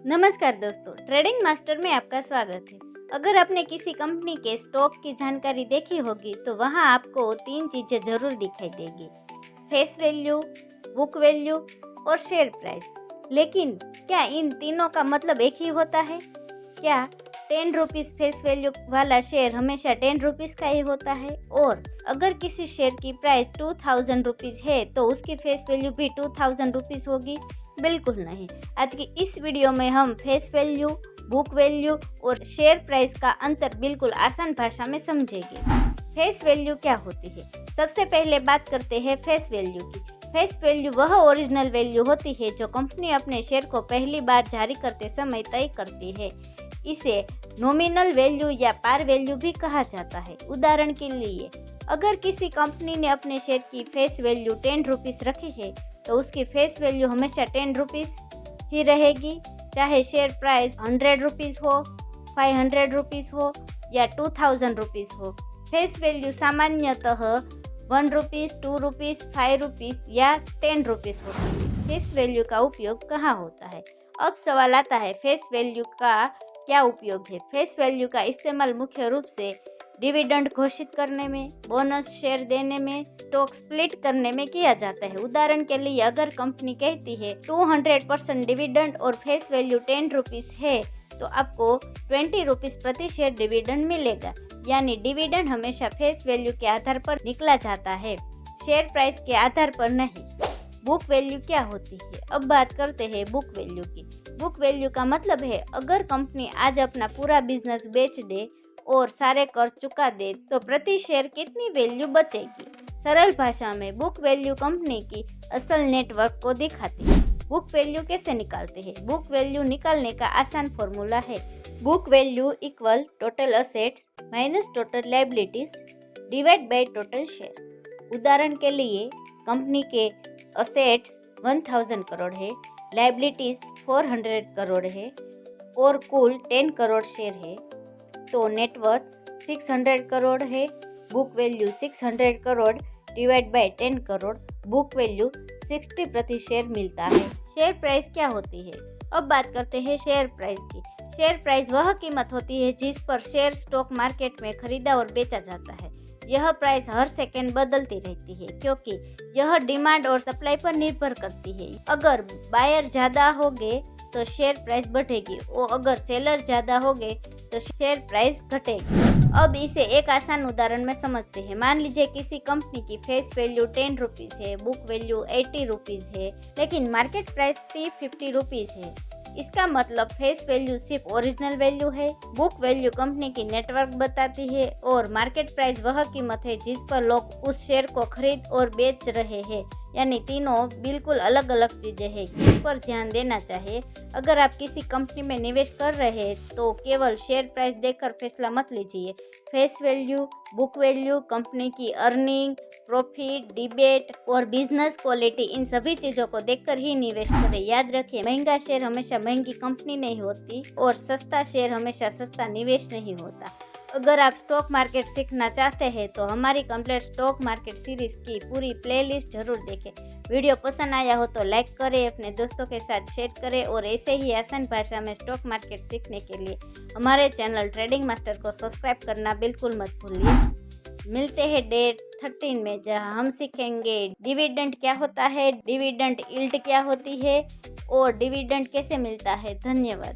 नमस्कार दोस्तों, trading master में आपका स्वागत है। अगर आपने किसी कंपनी के स्टॉक की जानकारी देखी होगी तो वहां आपको 3 चीज़ें जरूर दिखाई देगी: फेस वैल्यू, बुक वैल्यू और शेयर प्राइस। लेकिन क्या इन तीनों का मतलब एक ही होता है? क्या 10 रुपीज़ फेस वैल्यू वाला शेयर हमेशा 10 रुपीज़ का ही होता है? और अगर किसी शेयर की प्राइस 2000 रुपीज़ है तो उसकी फेस वैल्यू भी 2000 रुपीज़ होगी? बिल्कुल नहीं। आज की इस वीडियो में हम फेस वैल्यू, बुक वैल्यू और शेयर प्राइस का अंतर बिल्कुल आसान भाषा में समझेंगे। फेस वैल्यू क्या होती है? सबसे पहले बात करते हैं फेस वैल्यू की। फेस वैल्यू वह ओरिजिनल वैल्यू होती है जो कंपनी अपने शेयर को पहली बार जारी करते समय तय करती है। इसे नॉमिनल वैल्यू या पार वैल्यू भी कहा जाता है। उदाहरण के लिए, अगर किसी कंपनी ने अपने शेयर की फेस वैल्यू 10 रुपीज़ रखी है तो उसकी फेस वैल्यू हमेशा 10 रुपीज़ ही रहेगी, चाहे शेयर प्राइस 100 रुपीज़ हो, 500 रुपीज़ हो या 2000 रुपीज़ हो। फेस वैल्यू सामान्यतः 1 रुपीज़, 2 रुपीज़, 5 रुपीज़ या 10 रुपीज़ होती है। फेस वैल्यू का उपयोग कहाँ होता है? अब सवाल आता है, फेस वैल्यू का क्या उपयोग है? फेस वैल्यू का इस्तेमाल मुख्य रूप से डिविडेंड घोषित करने में, बोनस शेयर देने में, स्टॉक स्प्लिट करने में किया जाता है। उदाहरण के लिए, अगर कंपनी कहती है 200% डिविडेंड और फेस वैल्यू 10 रुपीज़ है तो आपको 20 रुपीज़ प्रति शेयर डिविडेंड मिलेगा। यानी डिविडेंड हमेशा फेस वैल्यू के आधार पर निकला जाता है, शेयर प्राइस के आधार पर नहीं। बुक वैल्यू क्या होती है? अब बात करते हैं बुक वैल्यू की। बुक वैल्यू का मतलब है, अगर कंपनी आज अपना पूरा बिजनेस बेच दे और सारे कर चुका दे तो प्रति शेयर कितनी वैल्यू बचेगी। सरल भाषा में बुक वैल्यू कंपनी की असल नेटवर्क को दिखाती है। बुक वैल्यू कैसे निकालते हैं? बुक वैल्यू निकालने का आसान फॉर्मूला है: book value equal total assets minus total liabilities divide by total share. उदाहरण के लिए, कंपनी के असेट्स 1000 करोड़ है, लायबिलिटीज 400 करोड़ है और कुल 10 करोड़ शेयर है, तो नेटवर्थ 600 करोड़ है। Book value 600 crore divide by 10 crore, book value 60 प्रति शेयर मिलता है। शेयर प्राइस क्या होती है? अब बात करते हैं शेयर प्राइस की। शेयर प्राइस वह कीमत होती है जिस पर शेयर स्टॉक मार्केट में खरीदा और बेचा जाता है। यह प्राइस हर सेकंड बदलती रहती है क्योंकि यह डिमांड और सप्लाई पर निर्भर करती है। अगर बायर ज़्यादा होंगे तो शेयर प्राइस बढ़ेगी और अगर सेलर ज़्यादा होंगे तो शेयर प्राइस घटेगी। अब इसे एक आसान उदाहरण में समझते हैं। मान लीजिए किसी कंपनी की फेस वैल्यू 10 रुपीज़ है, बुक वैल्यू 80 रुपीज़ है, लेकिन मार्केट प्राइस 350 रुपीज़ है। इसका मतलब फेस वैल्यू सिर्फ ओरिजिनल वैल्यू है, बुक वैल्यू कंपनी की नेटवर्क बताती है और मार्केट प्राइस वह कीमत है जिस पर लोग उस शेयर को खरीद और बेच रहे हैं। यानी तीनों बिल्कुल अलग अलग चीज़ें हैं। इस पर ध्यान देना चाहिए। अगर आप किसी कंपनी में निवेश कर रहे हैं तो केवल शेयर प्राइस देखकर फैसला मत लीजिए। Face value, book value, company की अर्निंग, प्रॉफिट, डिबेट और बिजनेस क्वालिटी, इन सभी चीज़ों को देखकर ही निवेश करें। याद रखिए, महंगा शेयर हमेशा महंगी कंपनी नहीं होती और सस्ता शेयर हमेशा सस्ता निवेश नहीं होता। अगर आप स्टॉक मार्केट सीखना चाहते हैं तो हमारी कंप्लीट स्टॉक मार्केट सीरीज़ की पूरी प्लेलिस्ट जरूर देखें। वीडियो पसंद आया हो तो लाइक करें, अपने दोस्तों के साथ शेयर करें और ऐसे ही आसान भाषा में स्टॉक मार्केट सीखने के लिए हमारे चैनल ट्रेडिंग मास्टर को सब्सक्राइब करना बिल्कुल मत भूलिए। मिलते हैं डेट 13 में, जहां हम सीखेंगे डिविडेंड क्या होता है, डिविडेंड यील्ड क्या होती है और डिविडेंड कैसे मिलता है। धन्यवाद।